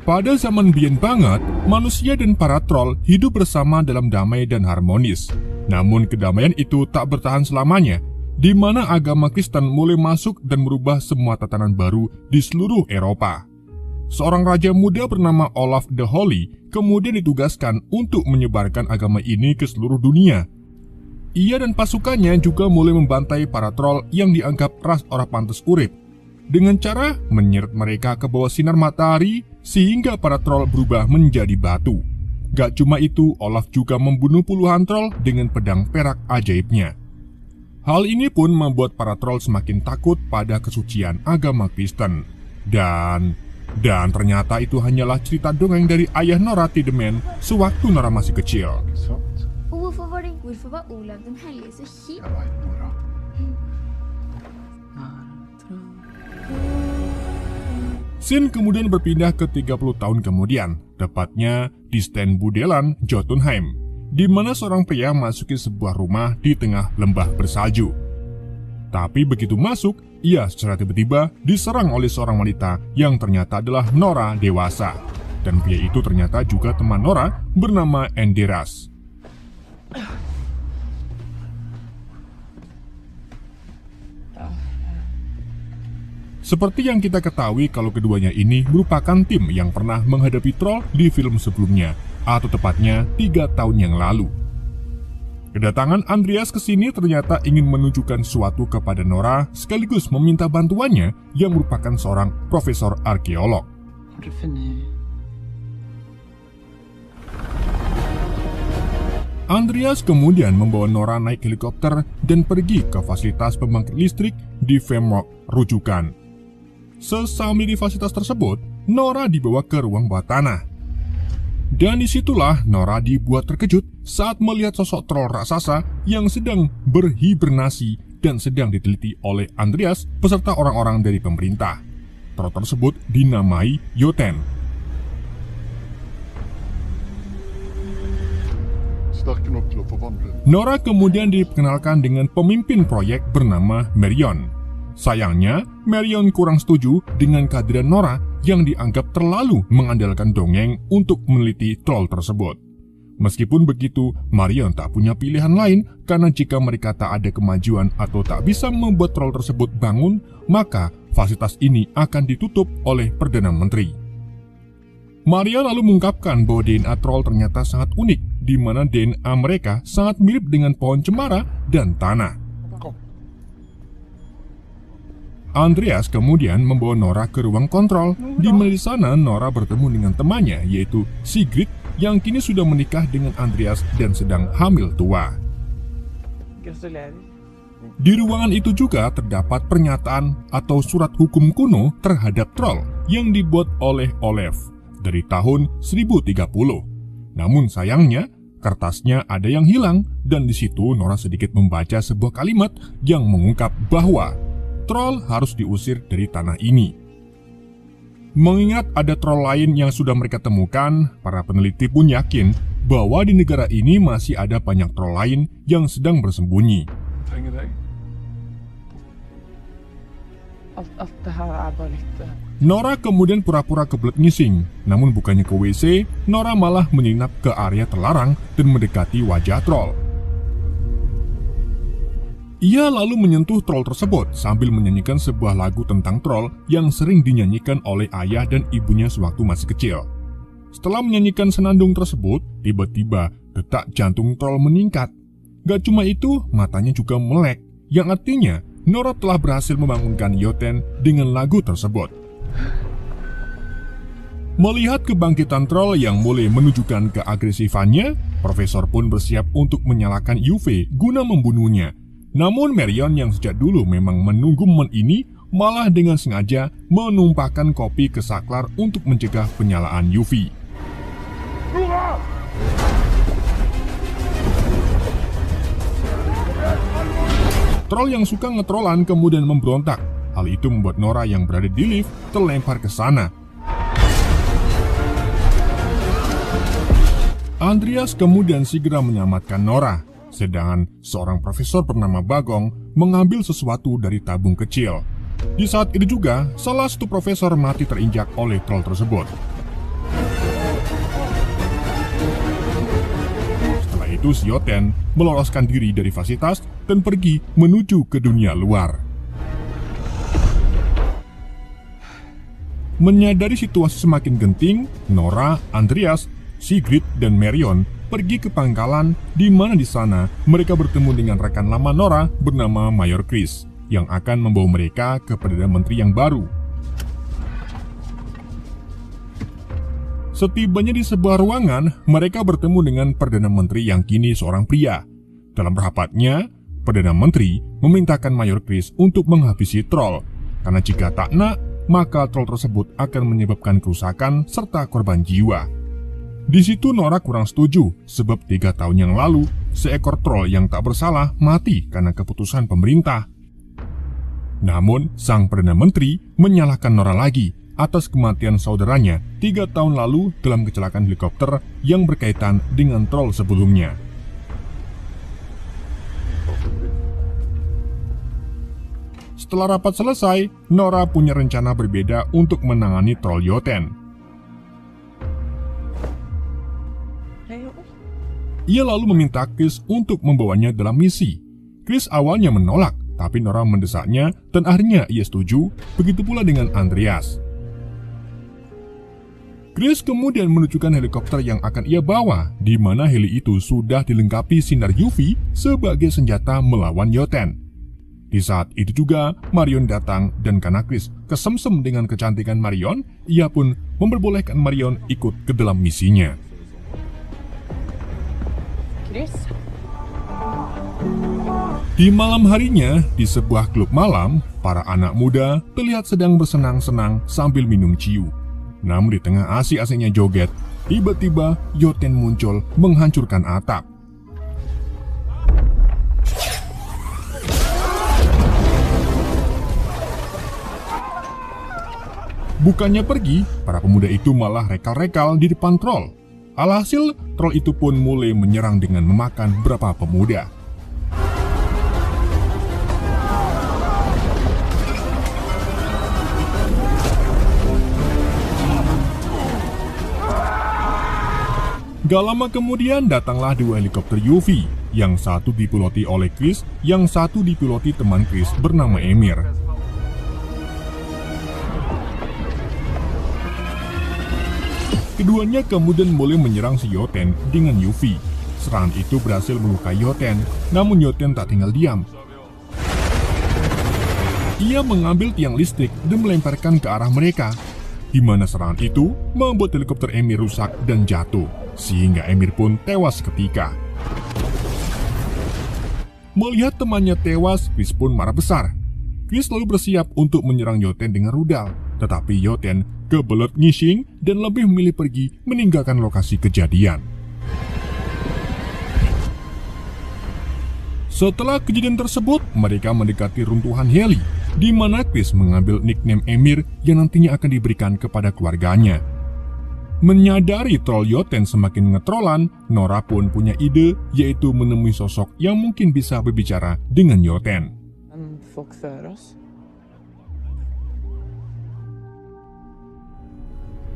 Pada zaman biyen banget, manusia dan para troll hidup bersama dalam damai dan harmonis. Namun kedamaian itu tak bertahan selamanya, di mana agama Kristen mulai masuk dan merubah semua tatanan baru di seluruh Eropa. Seorang raja muda bernama Olaf the Holy kemudian ditugaskan untuk menyebarkan agama ini ke seluruh dunia. Ia dan pasukannya juga mulai membantai para troll yang dianggap ras ora pantes urip, dengan cara menyeret mereka ke bawah sinar matahari sehingga para troll berubah menjadi batu. Gak cuma itu, Olaf juga membunuh puluhan troll dengan pedang perak ajaibnya. Hal ini pun membuat para troll semakin takut pada kesucian agama Kristen. Dan ternyata itu hanyalah cerita dongeng dari ayah Nora Tideman sewaktu Nora masih kecil. Hvorfor var Olav den hellige så kjip? Jeg vet, Nora. Scene kemudian berpindah ke 30 tahun kemudian, tepatnya di Stenbudeland, Jotunheim, di mana seorang pria masuki sebuah rumah di tengah lembah bersalju. Tapi begitu masuk, ia secara tiba-tiba diserang oleh seorang wanita yang ternyata adalah Nora dewasa. Dan pria itu ternyata juga teman Nora bernama Enderas. Seperti yang kita ketahui kalau keduanya ini merupakan tim yang pernah menghadapi troll di film sebelumnya, atau tepatnya 3 tahun yang lalu. Kedatangan Andreas ke sini ternyata ingin menunjukkan sesuatu kepada Nora sekaligus meminta bantuannya yang merupakan seorang profesor arkeolog. Andreas kemudian membawa Nora naik helikopter dan pergi ke fasilitas pembangkit listrik di Femrock, rujukan. Sesampai di fasilitas tersebut, Nora dibawa ke ruang bawah tanah. Dan disitulah Nora dibuat terkejut saat melihat sosok troll raksasa yang sedang berhibernasi dan sedang diteliti oleh Andreas beserta orang-orang dari pemerintah. Troll tersebut dinamai Jotun. Nora kemudian diperkenalkan dengan pemimpin proyek bernama Marion. Sayangnya, Marion kurang setuju dengan kehadiran Nora yang dianggap terlalu mengandalkan dongeng untuk meneliti troll tersebut. Meskipun begitu, Marion tak punya pilihan lain karena jika mereka tak ada kemajuan atau tak bisa membuat troll tersebut bangun, maka fasilitas ini akan ditutup oleh Perdana Menteri. Marion lalu mengungkapkan bahwa DNA troll ternyata sangat unik, di mana DNA mereka sangat mirip dengan pohon cemara dan tanah. Andreas kemudian membawa Nora ke ruang kontrol, di mana di sana Nora bertemu dengan temannya yaitu Sigrid yang kini sudah menikah dengan Andreas dan sedang hamil tua. Di ruangan itu juga terdapat pernyataan atau surat hukum kuno terhadap troll yang dibuat oleh Olaf dari tahun 1030. Namun sayangnya kertasnya ada yang hilang dan di situ Nora sedikit membaca sebuah kalimat yang mengungkap bahwa troll harus diusir dari tanah ini. Mengingat ada troll lain yang sudah mereka temukan, para peneliti pun yakin bahwa di negara ini masih ada banyak troll lain yang sedang bersembunyi. Nora kemudian pura-pura kebelet ngising, namun bukannya ke WC, Nora malah menyelinap ke area terlarang dan mendekati wajah troll. Ia lalu menyentuh troll tersebut sambil menyanyikan sebuah lagu tentang troll yang sering dinyanyikan oleh ayah dan ibunya sewaktu masih kecil. Setelah menyanyikan senandung tersebut, tiba-tiba detak jantung troll meningkat. Gak cuma itu, matanya juga melek, yang artinya Nora telah berhasil membangunkan Jotun dengan lagu tersebut. Melihat kebangkitan troll yang mulai menunjukkan keagresifannya, Profesor pun bersiap untuk menyalakan UV guna membunuhnya. Namun Marion yang sejak dulu memang menunggu momen ini malah dengan sengaja menumpahkan kopi ke saklar untuk mencegah penyalaan UV. Troll yang suka ngetrollan kemudian memberontak. Hal itu membuat Nora yang berada di lift terlempar ke sana. Andreas kemudian segera menyelamatkan Nora. Sedangkan seorang profesor bernama Bagong mengambil sesuatu dari tabung kecil. Di saat itu juga, salah satu profesor mati terinjak oleh troll tersebut. yaitu si Yoten meloloskan diri dari fasilitas dan pergi menuju ke dunia luar. Menyadari situasi semakin genting, Nora, Andreas, Sigrid, dan Marion pergi ke pangkalan di mana di sana mereka bertemu dengan rekan lama Nora bernama Mayor Chris yang akan membawa mereka ke Perdana Menteri yang baru. Setibanya di sebuah ruangan, mereka bertemu dengan Perdana Menteri yang kini seorang pria. Dalam rapatnya, Perdana Menteri memintakan Mayor Chris untuk menghabisi troll, karena jika tak nak, maka troll tersebut akan menyebabkan kerusakan serta korban jiwa. Di situ Nora kurang setuju, sebab 3 tahun yang lalu, seekor troll yang tak bersalah mati karena keputusan pemerintah. Namun, sang Perdana Menteri menyalahkan Nora lagi atas kematian saudaranya 3 tahun lalu dalam kecelakaan helikopter yang berkaitan dengan troll sebelumnya. Setelah rapat selesai, Nora punya rencana berbeda untuk menangani troll Yoten. Ia lalu meminta Chris untuk membawanya dalam misi. Chris awalnya menolak, tapi Nora mendesaknya dan akhirnya ia setuju, begitu pula dengan Andreas. Chris kemudian menunjukkan helikopter yang akan ia bawa, di mana heli itu sudah dilengkapi sinar UV sebagai senjata melawan Yoten. Di saat itu juga, Marion datang dan karena Chris kesemsem dengan kecantikan Marion, ia pun memperbolehkan Marion ikut ke dalam misinya. Chris? Di malam harinya, di sebuah klub malam, para anak muda terlihat sedang bersenang-senang sambil minum ciu. Namun di tengah asik-asiknya joget, tiba-tiba Yoten muncul menghancurkan atap. Bukannya pergi, para pemuda itu malah rekal-rekal di depan troll. Alhasil, troll itu pun mulai menyerang dengan memakan beberapa pemuda. Gak lama kemudian datanglah 2 helikopter UV, yang satu dipiloti oleh Chris, yang satu dipiloti teman Chris bernama Emir. Keduanya kemudian mulai menyerang si Yoten dengan UV. Serangan itu berhasil melukai Yoten, namun Yoten tak tinggal diam. Ia mengambil tiang listrik dan melemparkan ke arah mereka, di mana serangan itu membuat helikopter Emir rusak dan jatuh, sehingga Emir pun tewas seketika. Melihat temannya tewas, Chris pun marah besar. Chris lalu bersiap untuk menyerang Yoten dengan rudal, tetapi Yoten kebelet ngising dan lebih memilih pergi meninggalkan lokasi kejadian. Setelah kejadian tersebut, mereka mendekati runtuhan heli, di mana Chris mengambil nickname Emir yang nantinya akan diberikan kepada keluarganya. Menyadari troll Yoten semakin ngetrolan, Nora pun punya ide, yaitu menemui sosok yang mungkin bisa berbicara dengan Yoten.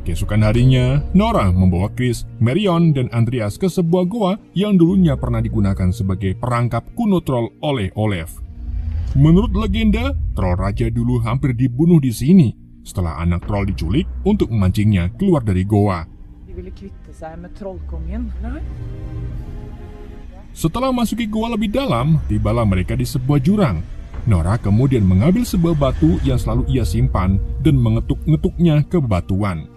Keesokan harinya, Nora membawa Chris, Marion, dan Andreas ke sebuah goa yang dulunya pernah digunakan sebagai perangkap kuno troll oleh Olaf. Menurut legenda, troll raja dulu hampir dibunuh di sini setelah anak troll diculik untuk memancingnya keluar dari goa. Setelah masuki goa lebih dalam, tibalah mereka di sebuah jurang. Nora kemudian mengambil sebuah batu yang selalu ia simpan dan mengetuk-ngetuknya ke batuan.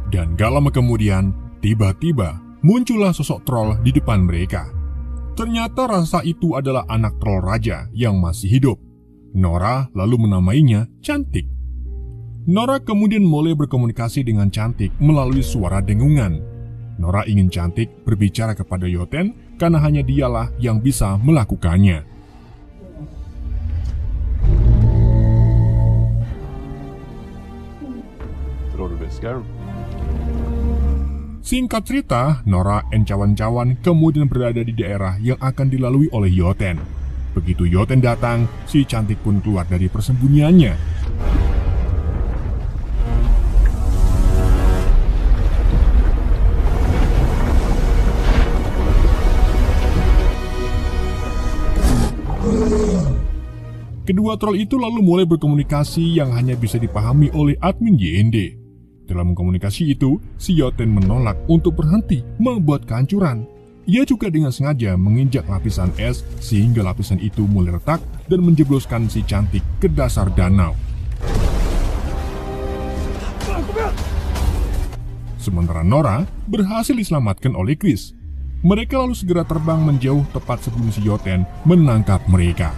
Dan gak lama kemudian, tiba-tiba muncullah sosok troll di depan mereka. Ternyata rasa itu adalah anak troll raja yang masih hidup. Nora lalu menamainya Cantik. Nora kemudian mulai berkomunikasi dengan Cantik melalui suara dengungan. Nora ingin Cantik berbicara kepada Yoten karena hanya dialah yang bisa melakukannya. Singkat cerita, Nora dan cawan-cawan kemudian berada di daerah yang akan dilalui oleh Yoten. Begitu Yoten datang, si Cantik pun keluar dari persembunyiannya. Kedua troll itu lalu mulai berkomunikasi yang hanya bisa dipahami oleh admin YND. Dalam komunikasi itu, si Yoten menolak untuk berhenti membuat kehancuran. Ia juga dengan sengaja menginjak lapisan es sehingga lapisan itu mulai retak dan menjebloskan si cantik ke dasar danau. Sementara Nora berhasil diselamatkan oleh Chris. Mereka lalu segera terbang menjauh tepat sebelum si Yoten menangkap mereka.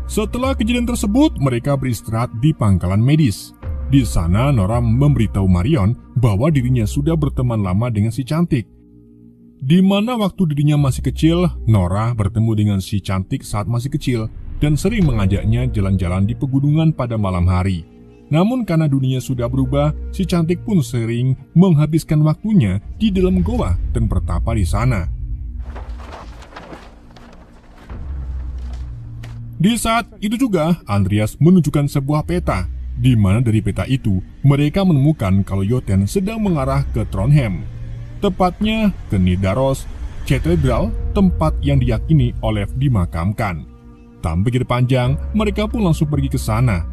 Setelah kejadian tersebut, mereka beristirahat di pangkalan medis. Di sana, Nora memberitahu Marion bahwa dirinya sudah berteman lama dengan si cantik. Di mana waktu dirinya masih kecil, Nora bertemu dengan si cantik saat masih kecil dan sering mengajaknya jalan-jalan di pegunungan pada malam hari. Namun karena dunia sudah berubah, si cantik pun sering menghabiskan waktunya di dalam goa dan bertapa di sana. Di saat itu juga, Andreas menunjukkan sebuah peta, di mana dari peta itu, mereka menemukan kalau Yoten sedang mengarah ke Trondheim. Tepatnya ke Nidaros Cathedral, tempat yang diyakini Olaf dimakamkan. Tanpa pikir panjang, mereka pun langsung pergi ke sana.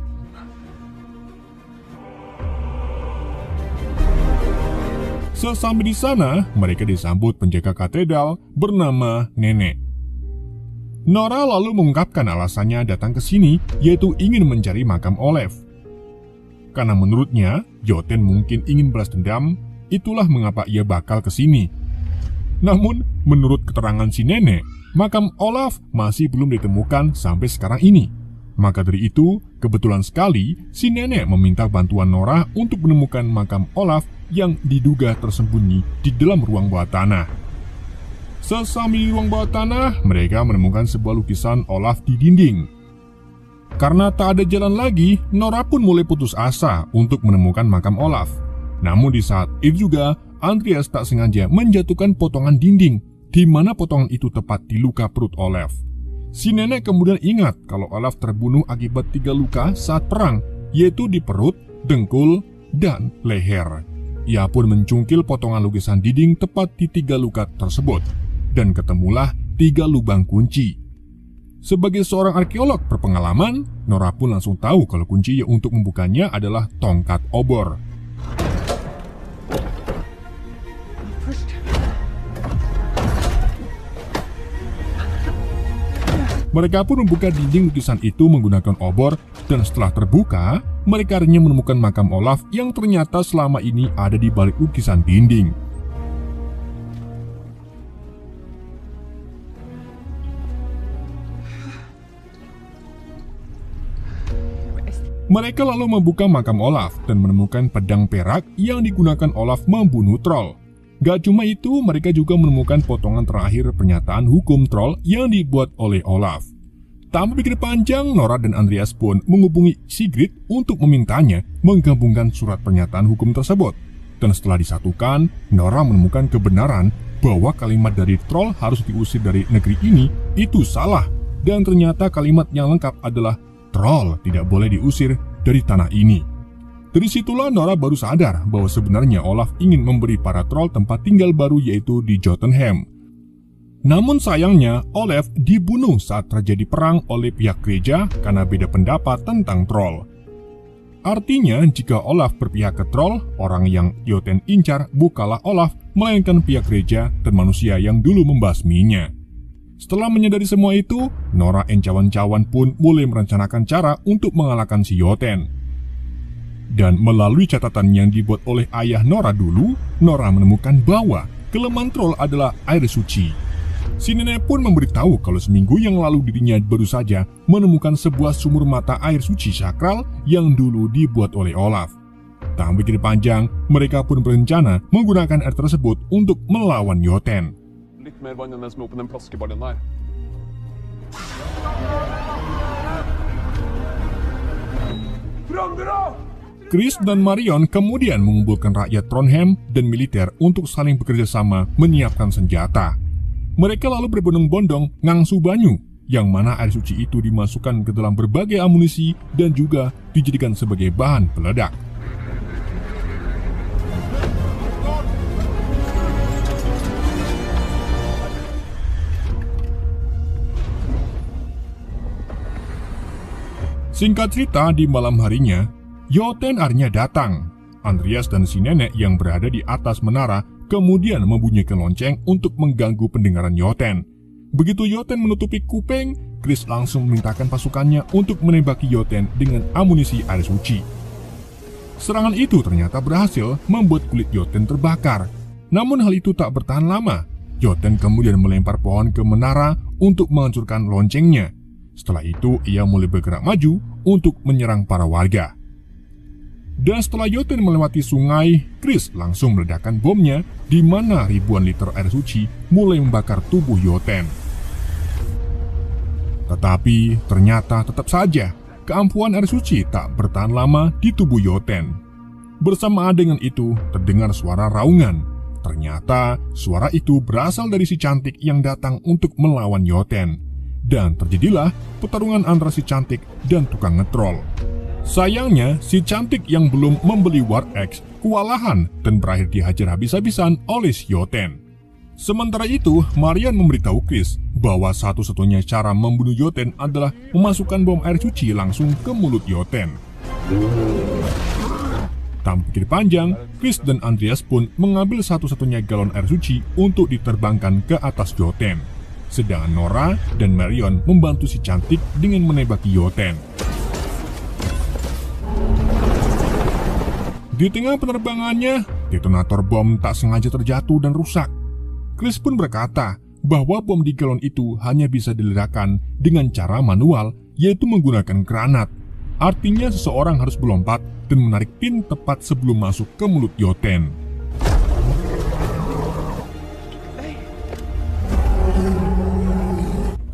Sesampai di sana, mereka disambut penjaga katedral bernama Nenek. Nora lalu mengungkapkan alasannya datang ke sini, yaitu ingin mencari makam Olaf. Karena menurutnya, Yoten mungkin ingin balas dendam, itulah mengapa ia bakal ke sini. Namun, menurut keterangan si nenek, makam Olaf masih belum ditemukan sampai sekarang ini. Maka dari itu, kebetulan sekali si nenek meminta bantuan Nora untuk menemukan makam Olaf yang diduga tersembunyi di dalam ruang bawah tanah. Sesampai di ruang bawah tanah, mereka menemukan sebuah lukisan Olaf di dinding. Karena tak ada jalan lagi, Nora pun mulai putus asa untuk menemukan makam Olaf. Namun di saat itu juga, Andreas tak sengaja menjatuhkan potongan dinding, di mana potongan itu tepat di luka perut Olaf. Si nenek kemudian ingat kalau Olaf terbunuh akibat 3 luka saat perang, yaitu di perut, dengkul, dan leher. Ia pun mencungkil potongan lukisan dinding tepat di 3 luka tersebut. Dan ketemulah 3 lubang kunci. Sebagai seorang arkeolog berpengalaman, Nora pun langsung tahu kalau kunci untuk membukanya adalah tongkat obor. Mereka pun membuka dinding lukisan itu menggunakan obor, dan setelah terbuka, mereka akhirnya menemukan makam Olaf yang ternyata selama ini ada di balik lukisan dinding. Mereka lalu membuka makam Olaf dan menemukan pedang perak yang digunakan Olaf membunuh troll. Gak cuma itu, mereka juga menemukan potongan terakhir pernyataan hukum troll yang dibuat oleh Olaf. Tanpa pikir panjang, Nora dan Andreas pun menghubungi Sigrid untuk memintanya menggabungkan surat pernyataan hukum tersebut. Dan setelah disatukan, Nora menemukan kebenaran bahwa kalimat dari troll harus diusir dari negeri ini itu salah. Dan ternyata kalimat yang lengkap adalah troll tidak boleh diusir dari tanah ini. Dari situlah Nora baru sadar bahwa sebenarnya Olaf ingin memberi para troll tempat tinggal baru, yaitu di Jotunheim. Namun sayangnya, Olaf dibunuh saat terjadi perang oleh pihak gereja karena beda pendapat tentang troll. Artinya, jika Olaf berpihak ke troll, orang yang Yoten incar bukanlah Olaf, melainkan pihak gereja dan manusia yang dulu membasminya. Setelah menyadari semua itu, Nora dan cawan-cawan pun mulai merencanakan cara untuk mengalahkan si Yoten. Dan melalui catatan yang dibuat oleh ayah Nora dulu, Nora menemukan bahwa kelemahan troll adalah air suci. Si nenek pun memberitahu kalau seminggu yang lalu dirinya baru saja menemukan sebuah sumur mata air suci sakral yang dulu dibuat oleh Olaf. Tak pikir panjang, mereka pun berencana menggunakan air tersebut untuk melawan Yoten. Litt mer vann enn den som er oppi den plaskeballen der. Chris dan Marion kemudian mengumpulkan rakyat Trondheim dan militer untuk saling bekerja sama menyiapkan senjata. Mereka lalu berbondong-bondong ngangsu banyu, yang mana air suci itu dimasukkan ke dalam berbagai amunisi dan juga dijadikan sebagai bahan peledak. Singkat cerita, di malam harinya, Yoten akhirnya datang. Andreas dan si nenek yang berada di atas menara kemudian membunyikan lonceng untuk mengganggu pendengaran Yoten. Begitu Yoten menutupi kuping, Chris langsung memerintahkan pasukannya untuk menembaki Yoten dengan amunisi air suci. Serangan itu ternyata berhasil membuat kulit Yoten terbakar. Namun hal itu tak bertahan lama. Yoten kemudian melempar pohon ke menara untuk menghancurkan loncengnya. Setelah itu, ia mulai bergerak maju untuk menyerang para warga. Dan setelah Yoten melewati sungai, Chris langsung meledakkan bomnya, di mana ribuan liter air suci mulai membakar tubuh Yoten. Tetapi ternyata tetap saja keampuhan air suci tak bertahan lama di tubuh Yoten. Bersamaan dengan itu, terdengar suara raungan. Ternyata suara itu berasal dari si cantik yang datang untuk melawan Yoten. Dan terjadilah pertarungan antara si cantik dan tukang ngetrol. Sayangnya, si cantik yang belum membeli War Axe kewalahan dan berakhir dihajar habis-habisan oleh si Yoten. Sementara itu, Marian memberitahu Chris bahwa satu-satunya cara membunuh Yoten adalah memasukkan bom air suci langsung ke mulut Yoten. Tanpa pikir panjang, Chris dan Andreas pun mengambil satu-satunya galon air suci untuk diterbangkan ke atas Yoten. Sedangkan Nora dan Marion membantu si cantik dengan menembaki Yoten. Di tengah penerbangannya, detonator bom tak sengaja terjatuh dan rusak. Chris pun berkata bahwa bom di galon itu hanya bisa diledakkan dengan cara manual, yaitu menggunakan granat. Artinya seseorang harus melompat dan menarik pin tepat sebelum masuk ke mulut Yoten.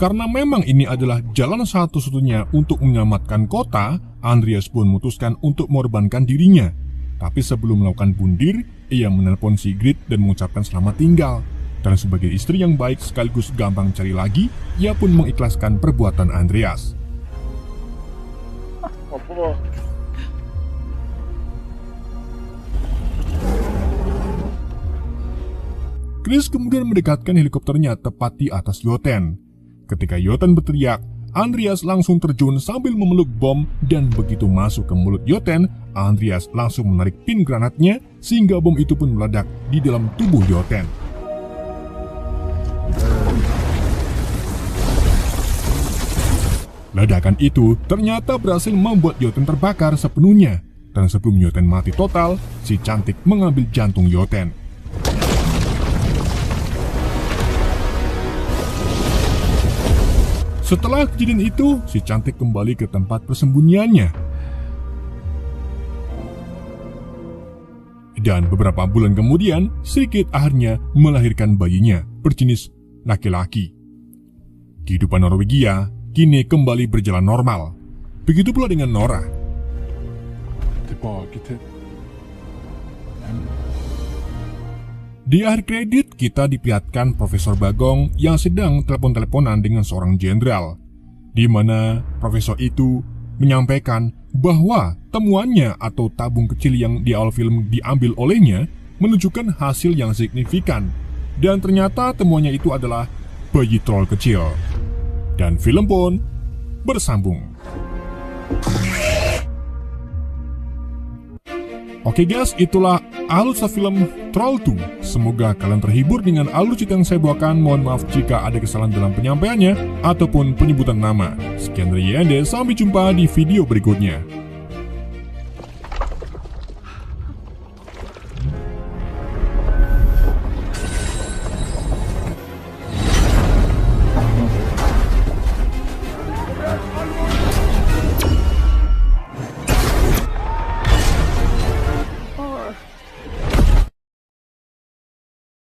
Karena memang ini adalah jalan satu-satunya untuk menyelamatkan kota, Andreas pun memutuskan untuk mengorbankan dirinya. Tapi sebelum melakukan bundir, ia menelpon Sigrid dan mengucapkan selamat tinggal. Dan sebagai istri yang baik sekaligus gampang cari lagi, ia pun mengikhlaskan perbuatan Andreas. Chris kemudian mendekatkan helikopternya tepat di atas Yoten. Ketika Yoten berteriak, Andreas langsung terjun sambil memeluk bom dan begitu masuk ke mulut Yoten, Andreas langsung menarik pin granatnya sehingga bom itu pun meledak di dalam tubuh Yoten. Ledakan itu ternyata berhasil membuat Yoten terbakar sepenuhnya, dan sebelum Yoten mati total, si cantik mengambil jantung Yoten. Setelah kejadian itu, si cantik kembali ke tempat persembunyiannya. Dan beberapa bulan kemudian, Sigrid akhirnya melahirkan bayinya berjenis laki-laki. Kehidupan Norwegia kini kembali berjalan normal. Begitu pula dengan Nora. Di akhir kredit, kita diperlihatkan Profesor Bagong yang sedang telepon-teleponan dengan seorang jenderal, di mana profesor itu menyampaikan bahwa temuannya atau tabung kecil yang di awal film diambil olehnya menunjukkan hasil yang signifikan, dan ternyata temuannya itu adalah bayi troll kecil. Dan film pun bersambung. Oke guys, itulah alur cerita film Troll 2. Semoga kalian terhibur dengan alur cerita yang saya bawakan. Mohon maaf jika ada kesalahan dalam penyampaiannya ataupun penyebutan nama. Sekian dari Yende, sampai jumpa di video berikutnya.